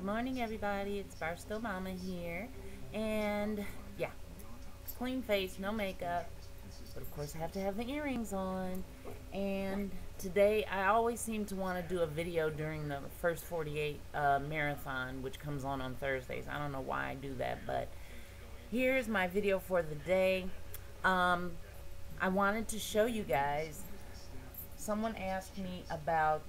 Good morning, everybody. It's Barstow Mama here. And yeah, clean face, no makeup. But of course, I have to have the earrings on. And today, I always seem to want to do a video during the first 48 marathon, which comes on Thursdays. I don't know why I do that, but here's my video for the day. I wanted to show you guys. Someone asked me about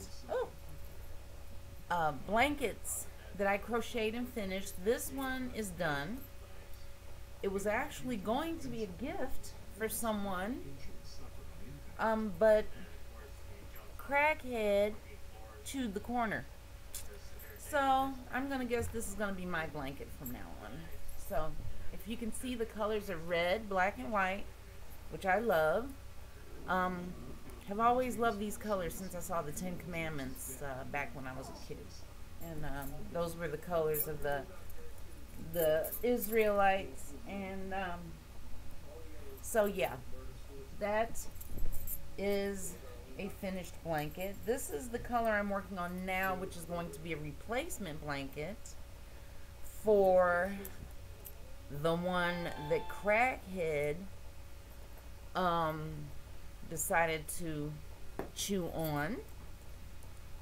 blankets that I crocheted and finished. This one is done. It was actually going to be a gift for someone, but Crackhead chewed the corner. So I'm gonna guess this is gonna be my blanket from now on. So if you can see, the colors are red, black, and white, which I love. Have always loved these colors since I saw the Ten Commandments back when I was a kid, and those were the colors of the Israelites. And so yeah, that is a finished blanket. This is the color I'm working on now, which is going to be a replacement blanket for the one that Crackhead decided to chew on.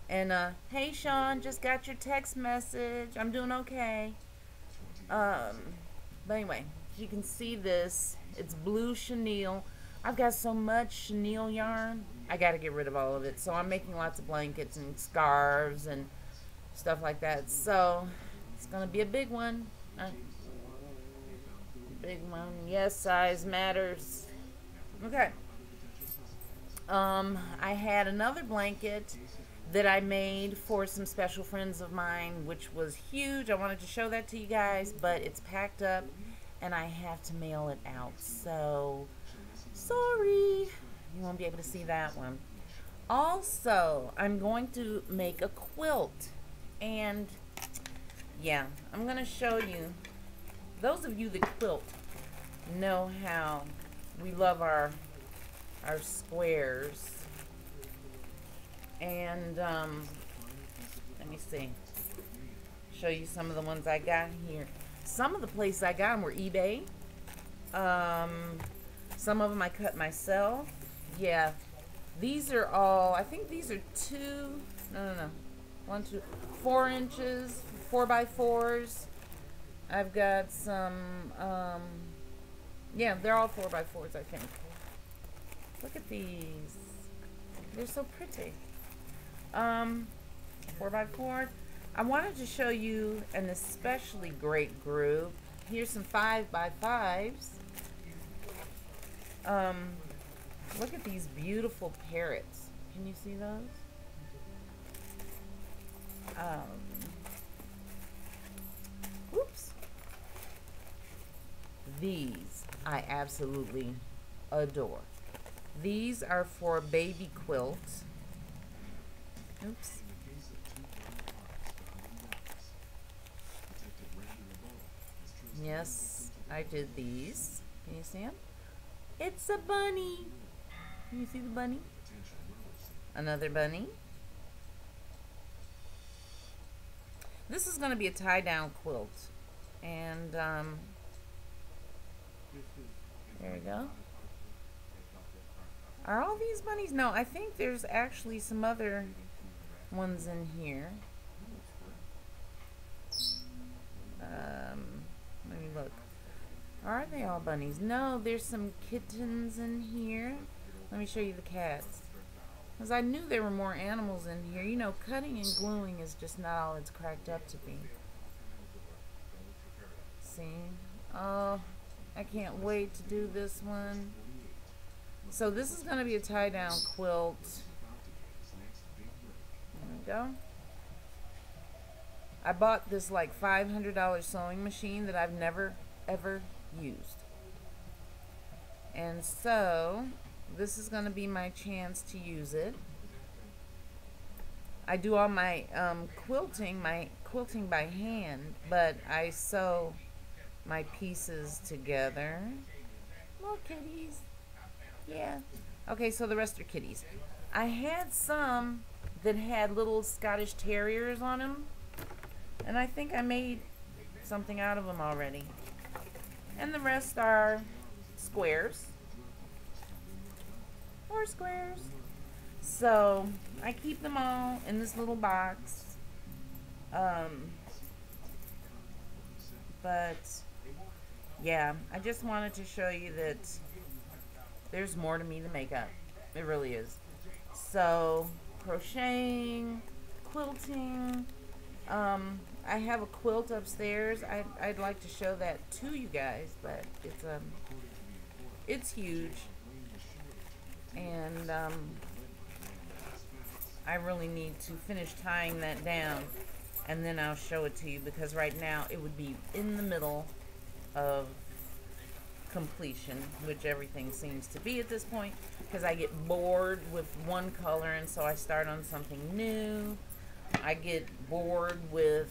And hey Sean, just got your text message. I'm doing okay. But anyway, you can see this. It's blue chenille. I've got so much chenille yarn, I gotta get rid of all of it. So I'm making lots of blankets and scarves and stuff like that. So it's gonna be a big one. Big one. Yes, size matters. Okay. I had another blanket that I made for some special friends of mine, which was huge. I wanted to show that to you guys, but it's packed up and I have to mail it out. So, sorry. You won't be able to see that one. Also, I'm going to make a quilt. And, yeah, I'm going to show you. Those of you that quilt know how we love our squares. And let me see, show you some of the ones I got here. Some of the places I got them were eBay. Some of them I cut myself. Yeah, these are all, I think these are 4 inches, 4x4s. I've got some, yeah, they're all 4x4s, I think. Look at these. They're so pretty. 4x4. I wanted to show you an especially great group. Here's some 5x5s. Look at these beautiful parrots. Can you see those? Oops. These I absolutely adore. These are for baby quilts. Oops. Yes, I did these. Can you see them? It's a bunny. Can you see the bunny? Another bunny. This is going to be a tie-down quilt. And, there we go. Are all these bunnies? No, I think there's actually some other ones in here. Let me look. Are they all bunnies? No, there's some kittens in here. Let me show you the cats. Because I knew there were more animals in here. You know, cutting and gluing is just not all it's cracked up to be. See? Oh, I can't wait to do this one. So this is going to be a tie-down quilt. There we go. I bought this like $500 sewing machine that I've never ever used. And so this is going to be my chance to use it. I do all my quilting by hand, but I sew my pieces together. Little kitties. Yeah. Okay, so the rest are kitties. I had some that had little Scottish Terriers on them. And I think I made something out of them already. And the rest are squares. Or squares. So I keep them all in this little box. But yeah, I just wanted to show you that there's more to me than makeup. It really is. So crocheting, quilting. I have a quilt upstairs. I'd like to show that to you guys, but it's huge, and I really need to finish tying that down, and then I'll show it to you, because right now it would be in the middle of completion, which everything seems to be at this point, because I get bored with one color and so I start on something new. I get bored with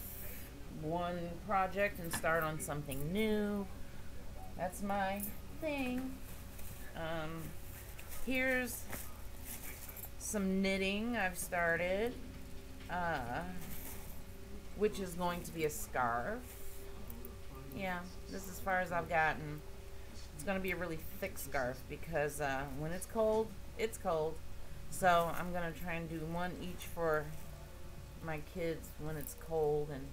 one project and start on something new. That's my thing. Here's some knitting I've started, which is going to be a scarf. Yeah, this is as far as I've gotten. It's going to be a really thick scarf because when it's cold, it's cold. So I'm going to try and do one each for my kids when it's cold. And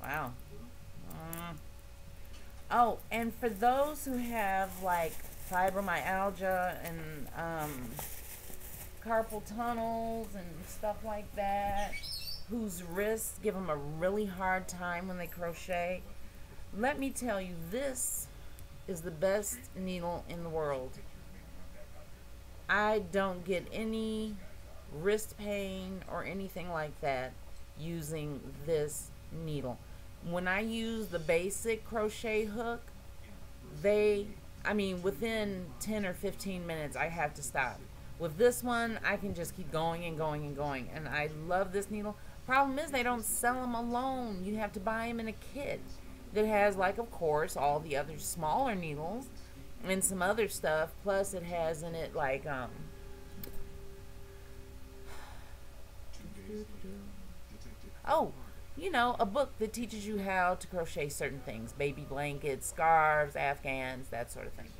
wow. Oh, and for those who have like fibromyalgia and carpal tunnels and stuff like that, whose wrists give them a really hard time when they crochet, let me tell you, this is the best needle in the world. I don't get any wrist pain or anything like that using this needle. When I use the basic crochet hook, within 10 or 15 minutes I have to stop. With this one, I can just keep going and going and going, and I love this needle. Problem is, they don't sell them alone. You have to buy them in a kit that has, like, of course, all the other smaller needles and some other stuff. Plus, it has in it, like, a book that teaches you how to crochet certain things. Baby blankets, scarves, afghans, that sort of thing.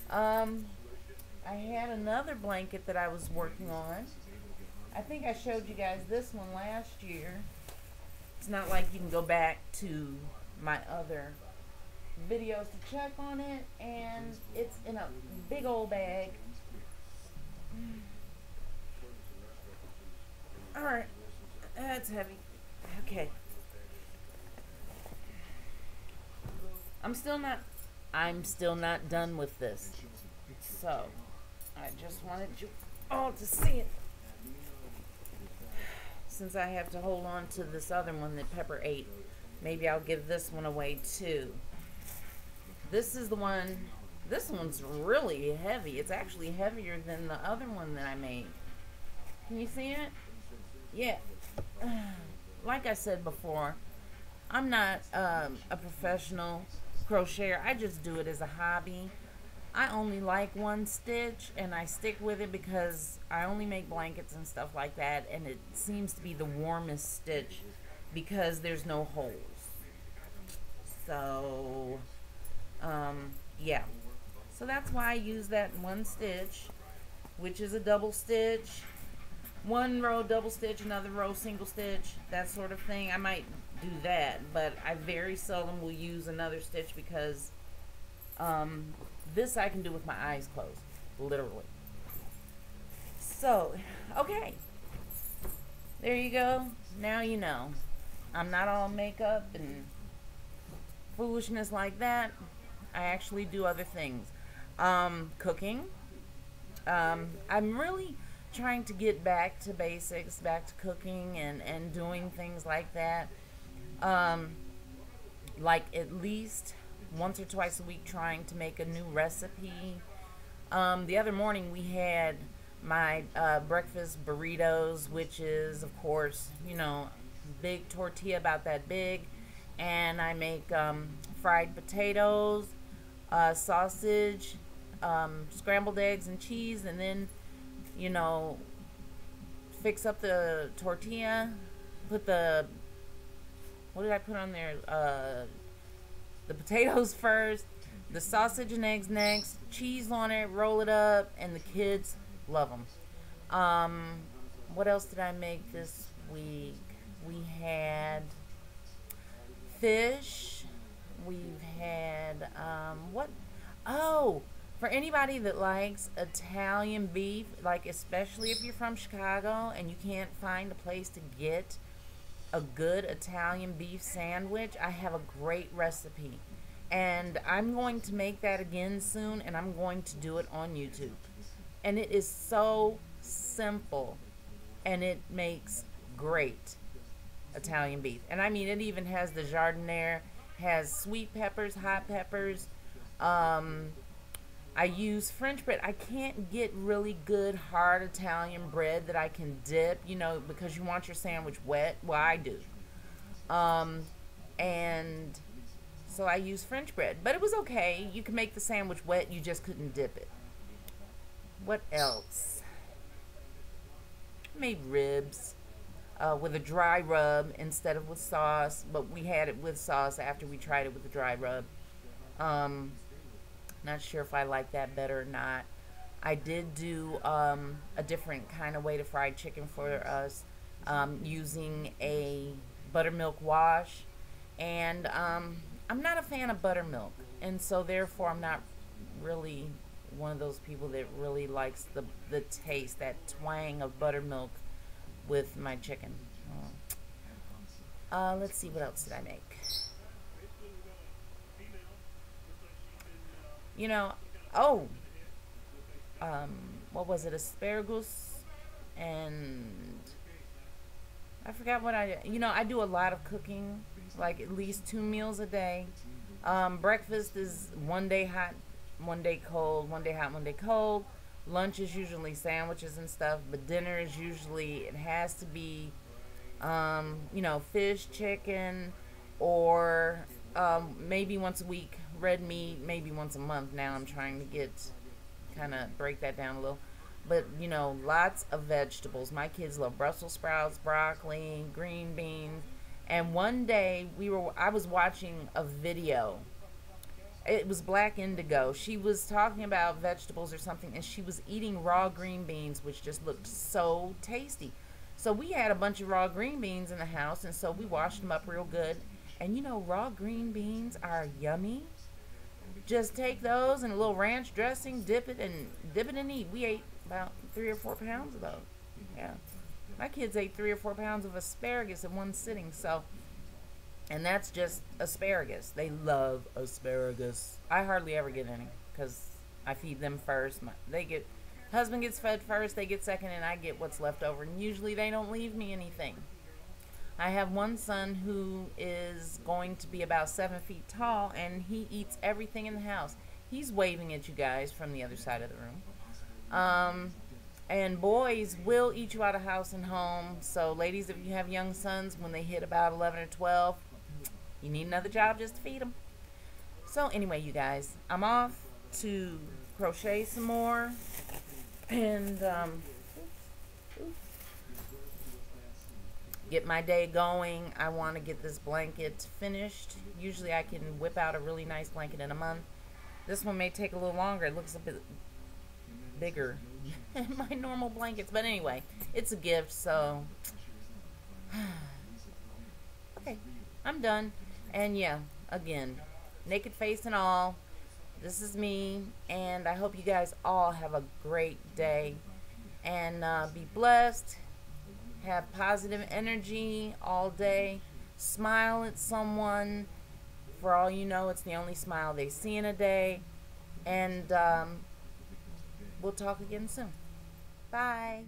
I had another blanket that I was working on. I think I showed you guys this one last year. It's not like you can go back to my other videos to check on it, and it's in a big old bag. Alright, that's heavy. Okay. I'm still not done with this. So, I just wanted you all to see it. Since I have to hold on to this other one that Pepper ate, maybe I'll give this one away too. This is the one, this one's really heavy. It's actually heavier than the other one that I made. Can you see it? Yeah. Like I said before, I'm not a professional crocheter. I just do it as a hobby. I only like one stitch, and I stick with it because I only make blankets and stuff like that, and it seems to be the warmest stitch because there's no holes. So, yeah. So that's why I use that one stitch, which is a double stitch. One row double stitch, another row single stitch, that sort of thing. I might do that, but I very seldom will use another stitch because this I can do with my eyes closed, literally. So, okay. There you go. Now you know. I'm not all makeup and foolishness like that. I actually do other things. Cooking. I'm really trying to get back to basics, back to cooking and doing things like that. Like at least once or twice a week trying to make a new recipe. The other morning we had my breakfast burritos, which is, of course, big tortilla about that big. And I make fried potatoes, sausage, scrambled eggs and cheese, and then, fix up the tortilla, put the what did I put on there? The potatoes first, the sausage and eggs next, cheese on it, roll it up, and the kids love them. What else did I make this week? We had fish. We've had, what? Oh, for anybody that likes Italian beef, like especially if you're from Chicago and you can't find a place to get a good Italian beef sandwich, I have a great recipe. And I'm going to make that again soon, and I'm going to do it on YouTube. And it is so simple, and it makes great Italian beef. And I mean, it even has the jardiniere, has sweet peppers, hot peppers. I use French bread. I can't get really good hard Italian bread that I can dip, you know, because you want your sandwich wet. Well, I do. And so I use French bread. But it was okay. You can make the sandwich wet. You just couldn't dip it. What else? Made ribs with a dry rub instead of with sauce. But we had it with sauce after we tried it with the dry rub. Not sure if I like that better or not. I did do a different kind of way to fry chicken for us, using a buttermilk wash. And I'm not a fan of buttermilk, and so therefore I'm not really one of those people that really likes the taste, that twang of buttermilk with my chicken. Let's see, what else did I make? You know, oh, what was it? Asparagus, and I forgot what you know, I do a lot of cooking, like at least 2 meals a day. Breakfast is one day hot, one day cold, one day hot, one day cold. Lunch is usually sandwiches and stuff, but dinner is usually, it has to be, you know, fish, chicken, or maybe once a week, red meat, maybe once a month. Now I'm trying to get, kind of break that down a little. But, you know, lots of vegetables. My kids love Brussels sprouts, broccoli, green beans. And one day I was watching a video. It was Black Indigo. She was talking about vegetables or something, and she was eating raw green beans, which just looked so tasty. So we had a bunch of raw green beans in the house, and so we washed them up real good. And you know, raw green beans are yummy. Just take those and a little ranch dressing, dip it and eat. We ate about 3 or 4 pounds of those. Yeah. My kids ate 3 or 4 pounds of asparagus in one sitting, so, and that's just asparagus. They love asparagus. I hardly ever get any because I feed them first. Husband gets fed first, they get second, and I get what's left over. And usually they don't leave me anything. I have one son who is going to be about 7 feet tall, and he eats everything in the house. He's waving at you guys from the other side of the room. And boys will eat you out of house and home. So ladies, if you have young sons, when they hit about 11 or 12, you need another job just to feed them. So anyway, you guys, I'm off to crochet some more. And get my day going. I want to get this blanket finished. Usually I can whip out a really nice blanket in a month. This one may take a little longer. It looks a bit bigger than my normal blankets. But anyway, it's a gift, so okay, I'm done. And yeah, again, naked face and all, this is me, and I hope you guys all have a great day, and be blessed, have positive energy all day, smile at someone. For all you know, it's the only smile they see in a day, and we'll talk again soon. Bye.